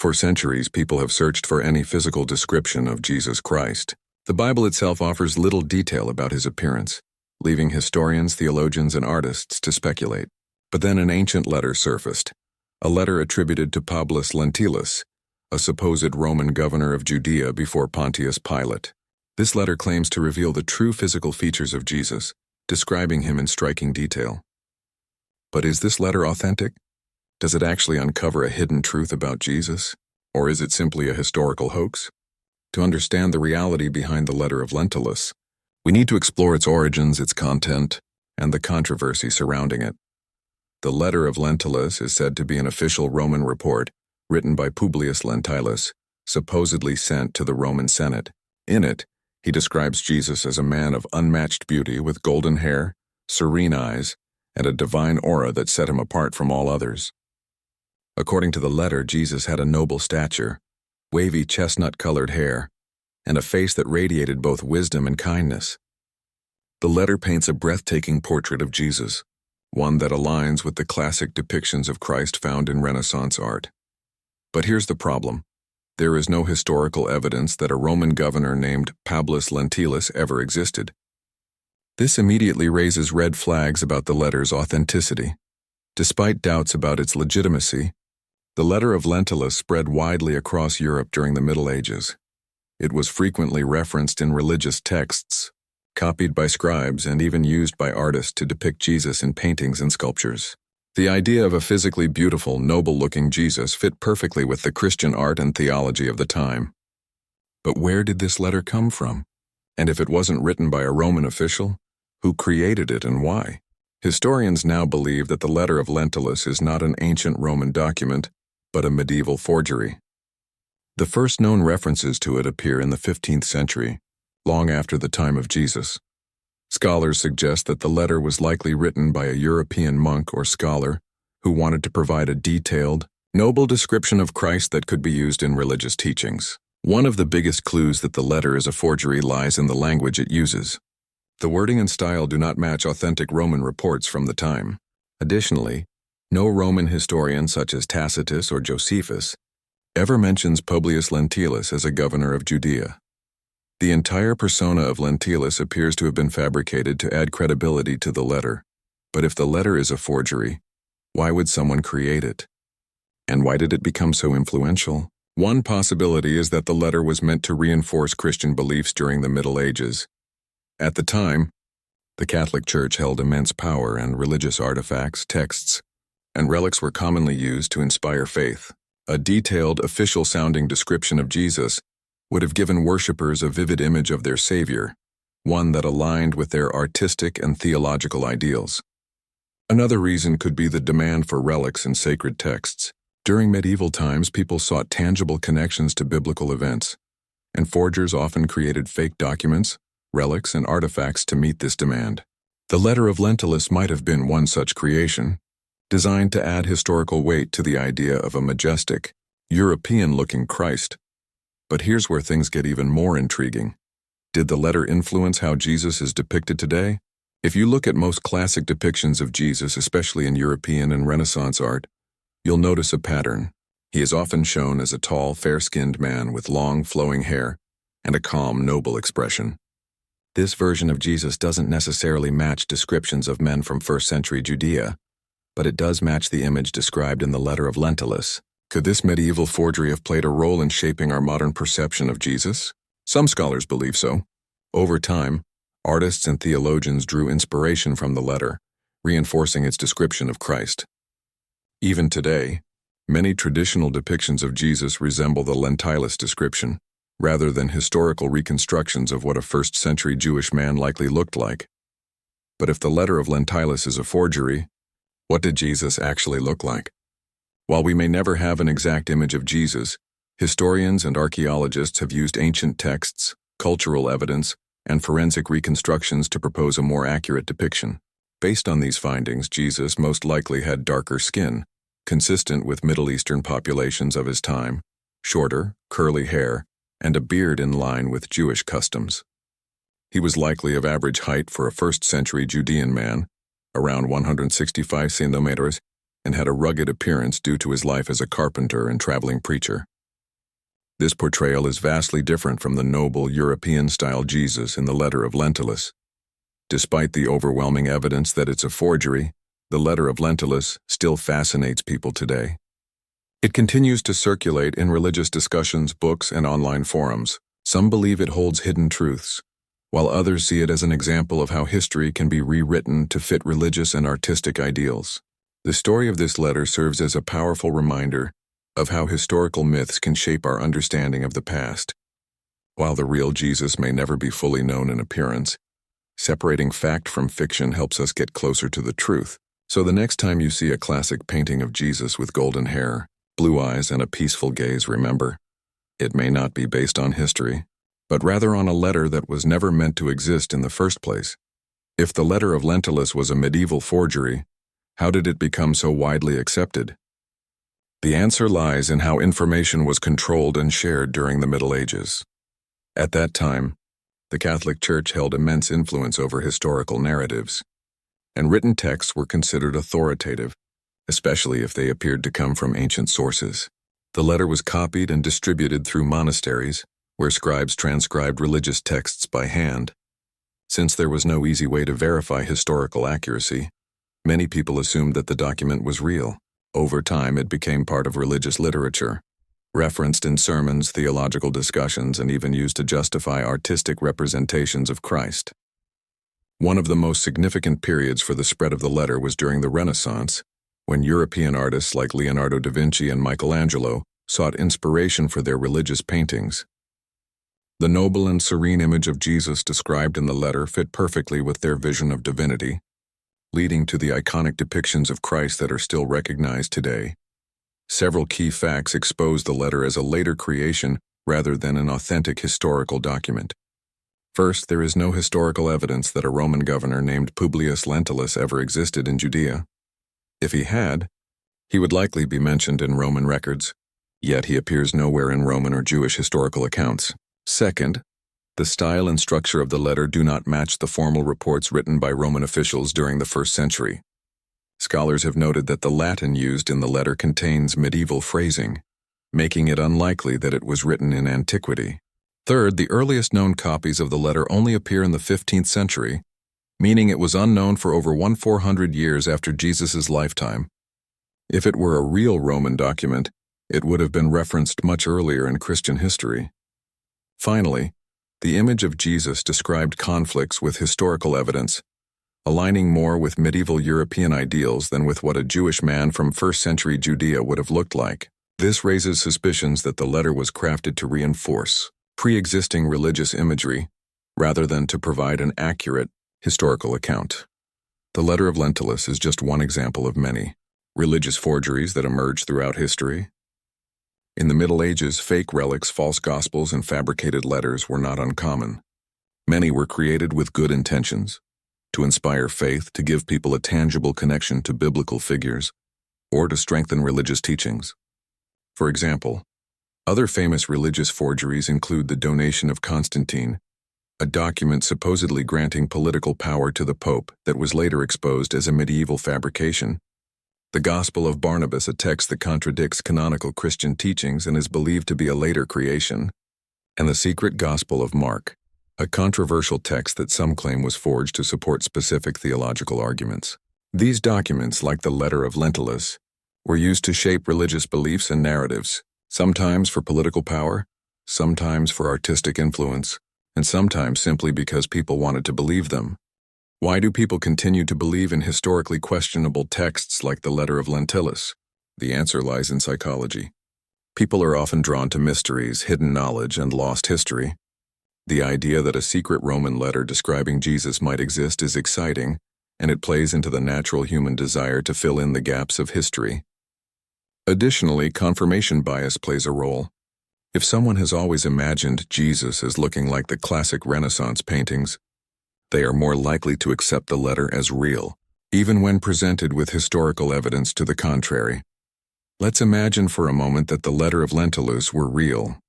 For centuries, people have searched for any physical description of Jesus Christ. The Bible itself offers little detail about his appearance, leaving historians, theologians, and artists to speculate. But then an ancient letter surfaced, a letter attributed to Publius Lentulus, a supposed Roman governor of Judea before Pontius Pilate. This letter claims to reveal the true physical features of Jesus, describing him in striking detail. But is this letter authentic? Does it actually uncover a hidden truth about Jesus? Or is it simply a historical hoax? To understand the reality behind the letter of Lentulus, we need to explore its origins, its content, and the controversy surrounding it. The letter of Lentulus is said to be an official Roman report written by Publius Lentulus, supposedly sent to the Roman Senate. In it, he describes Jesus as a man of unmatched beauty with golden hair, serene eyes, and a divine aura that set him apart from all others. According to the letter, Jesus had a noble stature, wavy chestnut-colored hair, and a face that radiated both wisdom and kindness. The letter paints a breathtaking portrait of Jesus, one that aligns with the classic depictions of Christ found in Renaissance art. But here's the problem. There is no historical evidence that a Roman governor named Publius Lentulus ever existed. This immediately raises red flags about the letter's authenticity. Despite doubts about its legitimacy, the letter of Lentulus spread widely across Europe during the Middle Ages. It was frequently referenced in religious texts, copied by scribes, and even used by artists to depict Jesus in paintings and sculptures. The idea of a physically beautiful, noble-looking Jesus fit perfectly with the Christian art and theology of the time. But where did this letter come from? And if it wasn't written by a Roman official, who created it and why? Historians now believe that the letter of Lentulus is not an ancient Roman document, but a medieval forgery. The first known references to it appear in the 15th century, long after the time of Jesus. Scholars suggest that the letter was likely written by a European monk or scholar who wanted to provide a detailed, noble description of Christ that could be used in religious teachings. One of the biggest clues that the letter is a forgery lies in the language it uses. The wording and style do not match authentic Roman reports from the time. Additionally, no Roman historian such as Tacitus or Josephus ever mentions Publius Lentulus as a governor of Judea. The entire persona of Lentulus appears to have been fabricated to add credibility to the letter. But if the letter is a forgery, why would someone create it? And why did it become so influential? One possibility is that the letter was meant to reinforce Christian beliefs during the Middle Ages. At the time, the Catholic Church held immense power, and religious artifacts, texts, and relics were commonly used to inspire faith. A detailed, official-sounding description of Jesus would have given worshippers a vivid image of their Savior, one that aligned with their artistic and theological ideals. Another reason could be the demand for relics and sacred texts. During medieval times, people sought tangible connections to biblical events, and forgers often created fake documents, relics, and artifacts to meet this demand. The letter of Lentulus might have been one such creation, designed to add historical weight to the idea of a majestic, European-looking Christ. But here's where things get even more intriguing. Did the letter influence how Jesus is depicted today? If you look at most classic depictions of Jesus, especially in European and Renaissance art, you'll notice a pattern. He is often shown as a tall, fair-skinned man with long, flowing hair and a calm, noble expression. This version of Jesus doesn't necessarily match descriptions of men from first-century Judea, but it does match the image described in the letter of Lentulus. Could this medieval forgery have played a role in shaping our modern perception of Jesus? Some scholars believe so. Over time, artists and theologians drew inspiration from the letter, reinforcing its description of Christ. Even today, many traditional depictions of Jesus resemble the Lentulus description, rather than historical reconstructions of what a first-century Jewish man likely looked like. But if the letter of Lentulus is a forgery, what did Jesus actually look like? While we may never have an exact image of Jesus, historians and archaeologists have used ancient texts, cultural evidence, and forensic reconstructions to propose a more accurate depiction. Based on these findings, Jesus most likely had darker skin, consistent with Middle Eastern populations of his time, shorter, curly hair, and a beard in line with Jewish customs. He was likely of average height for a first-century Judean man, around 165 centimeters, and had a rugged appearance due to his life as a carpenter and traveling preacher. This portrayal is vastly different from the noble European-style Jesus in the letter of Lentulus. Despite the overwhelming evidence that it's a forgery, the letter of Lentulus still fascinates people today. It continues to circulate in religious discussions, books, and online forums. Some believe it holds hidden truths, while others see it as an example of how history can be rewritten to fit religious and artistic ideals. The story of this letter serves as a powerful reminder of how historical myths can shape our understanding of the past. While the real Jesus may never be fully known in appearance, separating fact from fiction helps us get closer to the truth. So the next time you see a classic painting of Jesus with golden hair, blue eyes, and a peaceful gaze, remember, it may not be based on history, but rather on a letter that was never meant to exist in the first place. If the letter of Lentulus was a medieval forgery, how did it become so widely accepted? The answer lies in how information was controlled and shared during the Middle Ages. At that time, the Catholic Church held immense influence over historical narratives, and written texts were considered authoritative, especially if they appeared to come from ancient sources. The letter was copied and distributed through monasteries, where scribes transcribed religious texts by hand. Since there was no easy way to verify historical accuracy, many people assumed that the document was real. Over time, it became part of religious literature, referenced in sermons, theological discussions, and even used to justify artistic representations of Christ. One of the most significant periods for the spread of the letter was during the Renaissance, when European artists like Leonardo da Vinci and Michelangelo sought inspiration for their religious paintings. The noble and serene image of Jesus described in the letter fit perfectly with their vision of divinity, leading to the iconic depictions of Christ that are still recognized today. Several key facts expose the letter as a later creation rather than an authentic historical document. First, there is no historical evidence that a Roman governor named Publius Lentulus ever existed in Judea. If he had, he would likely be mentioned in Roman records, yet he appears nowhere in Roman or Jewish historical accounts. Second, the style and structure of the letter do not match the formal reports written by Roman officials during the 1st century. Scholars have noted that the Latin used in the letter contains medieval phrasing, making it unlikely that it was written in antiquity. Third, the earliest known copies of the letter only appear in the 15th century, meaning it was unknown for over 400 years after Jesus' lifetime. If it were a real Roman document, it would have been referenced much earlier in Christian history. Finally, the image of Jesus described conflicts with historical evidence, aligning more with medieval European ideals than with what a Jewish man from 1st century Judea would have looked like. This raises suspicions that the letter was crafted to reinforce pre-existing religious imagery rather than to provide an accurate historical account. The letter of Lentulus is just one example of many religious forgeries that emerged throughout history. In the Middle Ages, fake relics, false gospels, and fabricated letters were not uncommon. Many were created with good intentions, to inspire faith, to give people a tangible connection to biblical figures, or to strengthen religious teachings. For example, other famous religious forgeries include the donation of Constantine, a document supposedly granting political power to the Pope that was later exposed as a medieval fabrication, the Gospel of Barnabas, a text that contradicts canonical Christian teachings and is believed to be a later creation, and the secret Gospel of Mark, a controversial text that some claim was forged to support specific theological arguments. These documents, like the letter of Lentulus, were used to shape religious beliefs and narratives, sometimes for political power, sometimes for artistic influence, and sometimes simply because people wanted to believe them. Why do people continue to believe in historically questionable texts like the letter of Lentulus? The answer lies in psychology. People are often drawn to mysteries, hidden knowledge, and lost history. The idea that a secret Roman letter describing Jesus might exist is exciting, and it plays into the natural human desire to fill in the gaps of history. Additionally, confirmation bias plays a role. If someone has always imagined Jesus as looking like the classic Renaissance paintings, they are more likely to accept the letter as real, even when presented with historical evidence to the contrary. Let's imagine for a moment that the letter of Lentulus were real.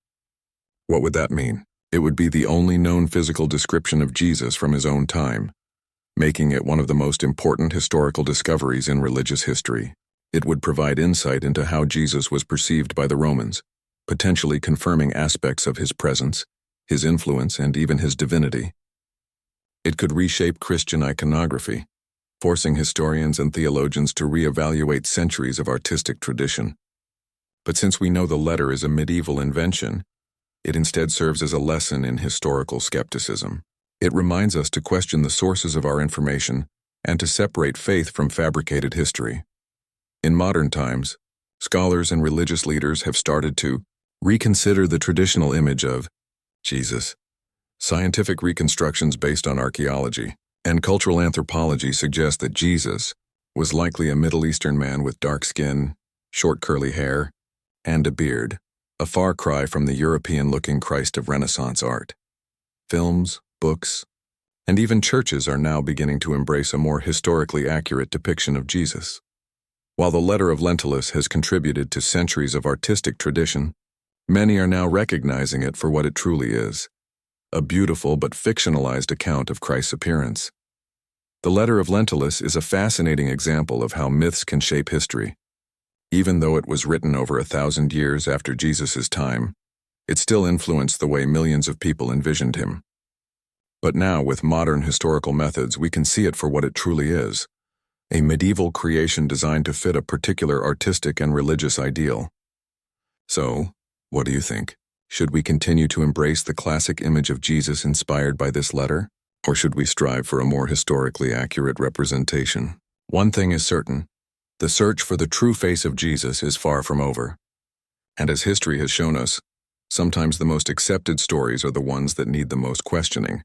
What would that mean? It would be the only known physical description of Jesus from his own time, making it one of the most important historical discoveries in religious history. It would provide insight into how Jesus was perceived by the Romans, potentially confirming aspects of his presence, his influence, and even his divinity. It could reshape Christian iconography, forcing historians and theologians to reevaluate centuries of artistic tradition. But since we know the letter is a medieval invention, it instead serves as a lesson in historical skepticism. It reminds us to question the sources of our information and to separate faith from fabricated history. In modern times, scholars and religious leaders have started to reconsider the traditional image of Jesus. Scientific reconstructions based on archaeology and cultural anthropology suggest that Jesus was likely a Middle Eastern man with dark skin, short curly hair, and a beard, a far cry from the European-looking Christ of Renaissance art. Films, books, and even churches are now beginning to embrace a more historically accurate depiction of Jesus. While the letter of Lentulus has contributed to centuries of artistic tradition, many are now recognizing it for what it truly is, a beautiful but fictionalized account of Christ's appearance. The letter of Lentulus is a fascinating example of how myths can shape history. Even though it was written over 1,000 years after Jesus' time, it still influenced the way millions of people envisioned him. But now, with modern historical methods, we can see it for what it truly is, a medieval creation designed to fit a particular artistic and religious ideal. So, what do you think? Should we continue to embrace the classic image of Jesus inspired by this letter, or should we strive for a more historically accurate representation? One thing is certain: the search for the true face of Jesus is far from over. And as history has shown us, sometimes the most accepted stories are the ones that need the most questioning.